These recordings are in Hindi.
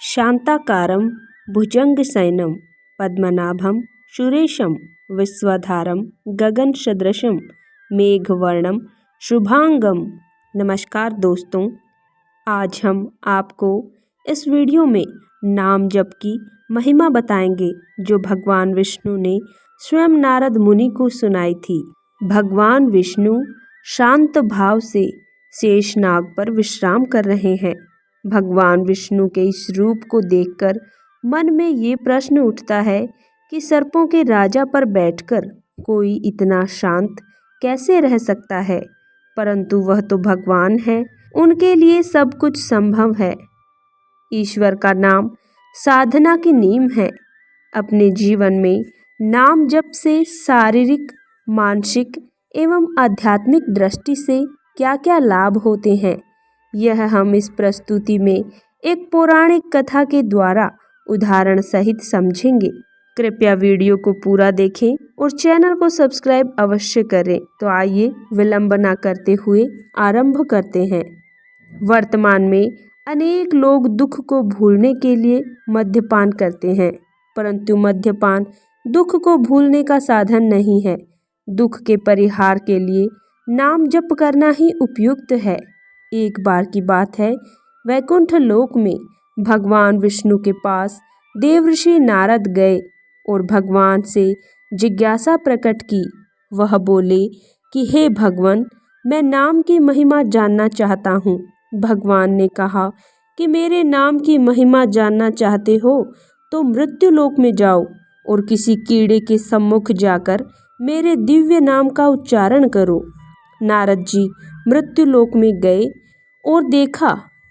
शांताकारं भुजंगशयनं पद्मनाभं सुरेशं विश्वधारं गगनसदृशं मेघवर्णं शुभांगं। नमस्कार दोस्तों, आज हम आपको इस वीडियो में नाम जप की महिमा बताएंगे जो भगवान विष्णु ने स्वयं नारद मुनि को सुनाई थी। भगवान विष्णु शांत भाव से शेषनाग पर विश्राम कर रहे हैं। भगवान विष्णु के इस रूप को देखकर मन में ये प्रश्न उठता है कि सर्पों के राजा पर बैठकर कोई इतना शांत कैसे रह सकता है, परंतु वह तो भगवान है, उनके लिए सब कुछ संभव है। ईश्वर का नाम साधना की नींव है। अपने जीवन में नाम जप से शारीरिक, मानसिक एवं आध्यात्मिक दृष्टि से क्या क्या लाभ होते हैं, यह हम इस प्रस्तुति में एक पौराणिक कथा के द्वारा उदाहरण सहित समझेंगे। कृपया वीडियो को पूरा देखें और चैनल को सब्सक्राइब अवश्य करें। तो आइए विलंब न करते हुए आरंभ करते हैं। वर्तमान में अनेक लोग दुख को भूलने के लिए मद्यपान करते हैं, परंतु मद्यपान दुख को भूलने का साधन नहीं है। दुख के परिहार के लिए नाम जप करना ही उपयुक्त है। एक बार की बात है, वैकुंठ लोक में भगवान विष्णु के पास देवर्षि नारद गए और भगवान से जिज्ञासा प्रकट की। वह बोले कि हे भगवान, मैं नाम की महिमा जानना चाहता हूँ। भगवान ने कहा कि मेरे नाम की महिमा जानना चाहते हो तो मृत्युलोक में जाओ और किसी कीड़े के सम्मुख जाकर मेरे दिव्य नाम का उच्चारण करो। नारद जी मृत्युलोक में गए और देखा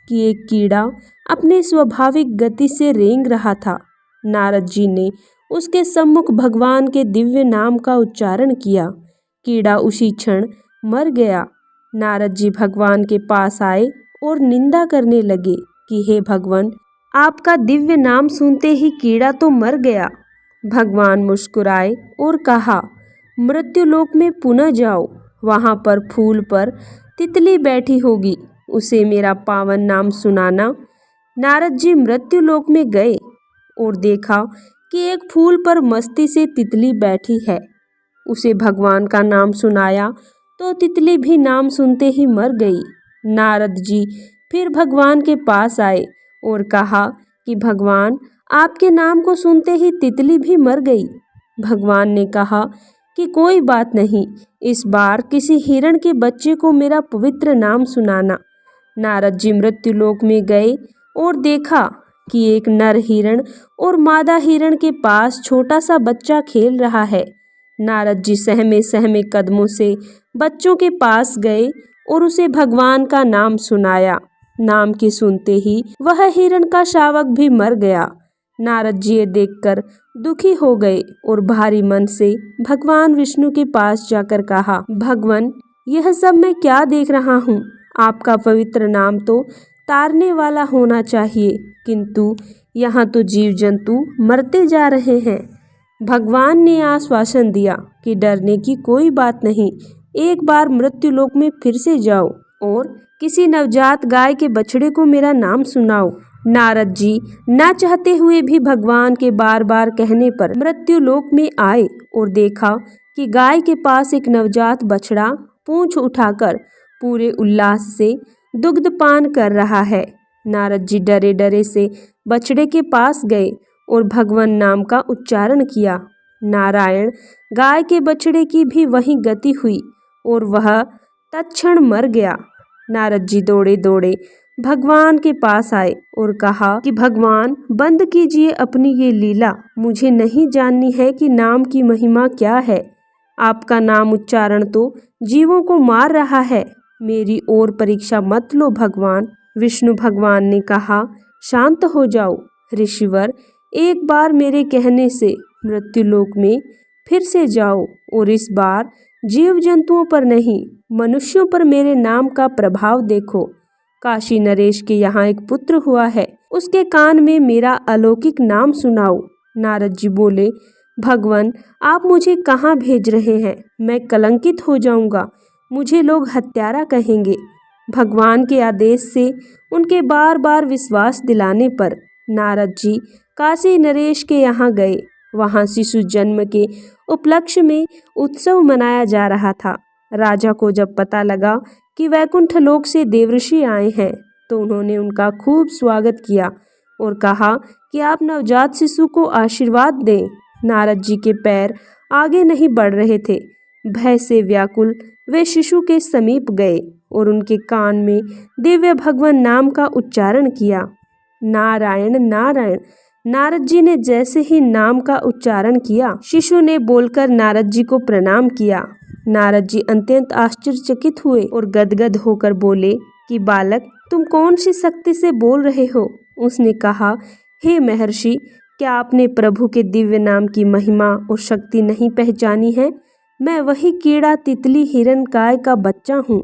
कि एक कीड़ा अपने स्वाभाविक गति से रेंग रहा था। नारद जी ने उसके सम्मुख भगवान के दिव्य नाम का उच्चारण किया। कीड़ा उसी क्षण मर गया। नारद जी भगवान के पास आए और निंदा करने लगे कि हे भगवान, आपका दिव्य नाम सुनते ही कीड़ा तो मर गया। भगवान मुस्कुराए और कहा, मृत्युलोक में पुनः जाओ, वहां पर फूल पर तितली बैठी होगी, उसे मेरा पावन नाम सुनाना। नारद जी मृत्युलोक में गए और देखा कि एक फूल पर मस्ती से तितली बैठी है। उसे भगवान का नाम सुनाया तो तितली भी नाम सुनते ही मर गई। नारद जी फिर भगवान के पास आए और कहा कि भगवान, आपके नाम को सुनते ही तितली भी मर गई। भगवान ने कहा कि कोई बात नहीं, इस बार किसी हिरण के बच्चे को मेरा पवित्र नाम सुनाना। नारद जी मृत्युलोक में गए और देखा कि एक नर हिरण और मादा हिरण के पास छोटा सा बच्चा खेल रहा है। नारद जी सहमे सहमे कदमों से बच्चों के पास गए और उसे भगवान का नाम सुनाया। नाम के सुनते ही वह हिरण का शावक भी मर गया। नारद जी ये देखकर दुखी हो गए और भारी मन से भगवान विष्णु के पास जाकर कहा, भगवान, यह सब मैं क्या देख रहा हूँ? आपका पवित्र नाम तो तारने वाला होना चाहिए, किंतु यहाँ तो जीव जंतु मरते जा रहे हैं। भगवान ने आश्वासन दिया कि डरने की कोई बात नहीं, एक बार मृत्युलोक में फिर से जाओ और किसी नवजात गाय के बछड़े को मेरा नाम सुनाओ। नारद जी न चाहते हुए भी भगवान के बार बार कहने पर मृत्युलोक में आए और देखा कि गाय के पास एक नवजात बछड़ा पूंछ उठाकर पूरे उल्लास से दुग्धपान कर रहा है। नारद जी डरे डरे से बछड़े के पास गए और भगवान नाम का उच्चारण किया। नारायण, गाय के बछड़े की भी वही गति हुई और वह तत्क्षण मर गया। नारद जी दौड़े दौड़े भगवान के पास आए और कहा कि भगवान, बंद कीजिए अपनी ये लीला, मुझे नहीं जाननी है कि नाम की महिमा क्या है। आपका नाम उच्चारण तो जीवों को मार रहा है, मेरी और परीक्षा मत लो भगवान। विष्णु भगवान ने कहा, शांत हो जाओ ऋषिवर, एक बार मेरे कहने से मृत्युलोक में फिर से जाओ और इस बार जीव जंतुओं पर नहीं, मनुष्यों पर मेरे नाम का प्रभाव देखो। काशी नरेश के यहाँ एक पुत्र हुआ है, उसके कान में मेरा अलौकिक नाम सुनाओ। नारद जी बोले, भगवान, आप मुझे कहाँ भेज रहे हैं? मैं कलंकित हो जाऊंगा, मुझे लोग हत्यारा कहेंगे। भगवान के आदेश से उनके बार बार विश्वास दिलाने पर नारद जी काशी नरेश के यहाँ गए। वहाँ शिशु जन्म के उपलक्ष्य में उत्सव मनाया जा रहा था। राजा को जब पता लगा कि वैकुंठ लोक से देवऋषि आए हैं तो उन्होंने उनका खूब स्वागत किया और कहा कि आप नवजात शिशु को आशीर्वाद दें। नारद जी के पैर आगे नहीं बढ़ रहे थे। भय से व्याकुल वे शिशु के समीप गए और उनके कान में दिव्य भगवान नाम का उच्चारण किया। नारायण नारायण। नारद जी ने जैसे ही नाम का उच्चारण किया, शिशु ने बोलकर नारद जी को प्रणाम किया। नारद जी अत्यंत आश्चर्यचकित हुए और गदगद होकर बोले कि बालक, तुम कौन सी शक्ति से बोल रहे हो? उसने कहा, हे महर्षि, क्या आपने प्रभु के दिव्य नाम की महिमा और शक्ति नहीं पहचानी है? मैं वही कीड़ा तितली हिरण्यकाय का बच्चा हूँ।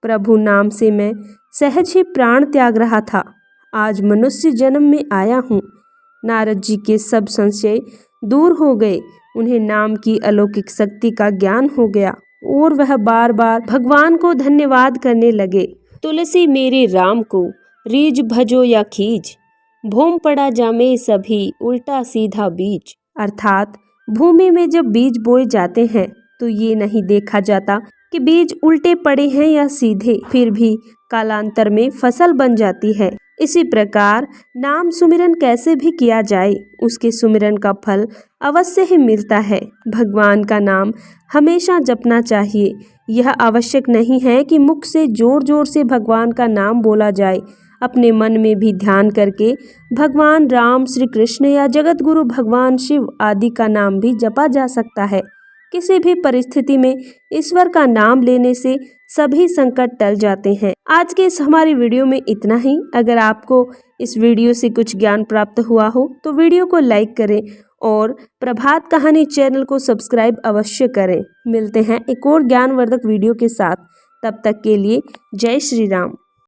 प्रभु नाम से मैं सहज ही प्राण त्याग रहा था। आज मनुष्य जन्म में आया हूँ। नारद जी के सब संशय दूर हो गए। उन्हें नाम की अलौकिक शक्ति का ज्ञान हो गया और वह बार बार भगवान को धन्यवाद करने लगे। तुलसी मेरे राम को रीझ भजो या खींच, भूम पड़ा जामे सभी उल्टा सीधा बीज। अर्थात भूमि में जब बीज बोए जाते हैं तो ये नहीं देखा जाता कि बीज उल्टे पड़े हैं या सीधे, फिर भी कालांतर में फसल बन जाती है। इसी प्रकार नाम सुमिरन कैसे भी किया जाए, उसके सुमिरन का फल अवश्य ही मिलता है। भगवान का नाम हमेशा जपना चाहिए। यह आवश्यक नहीं है कि मुख से जोर जोर से भगवान का नाम बोला जाए। अपने मन में भी ध्यान करके भगवान राम, श्री कृष्ण या जगत गुरु भगवान शिव आदि का नाम भी जपा जा सकता है। किसी भी परिस्थिति में ईश्वर का नाम लेने से सभी संकट टल जाते हैं। आज के इस हमारी वीडियो में इतना ही। अगर आपको इस वीडियो से कुछ ज्ञान प्राप्त हुआ हो तो वीडियो को लाइक करें और प्रभात कहानी चैनल को सब्सक्राइब अवश्य करें। मिलते हैं एक और ज्ञानवर्धक वीडियो के साथ। तब तक के लिए जय श्री राम।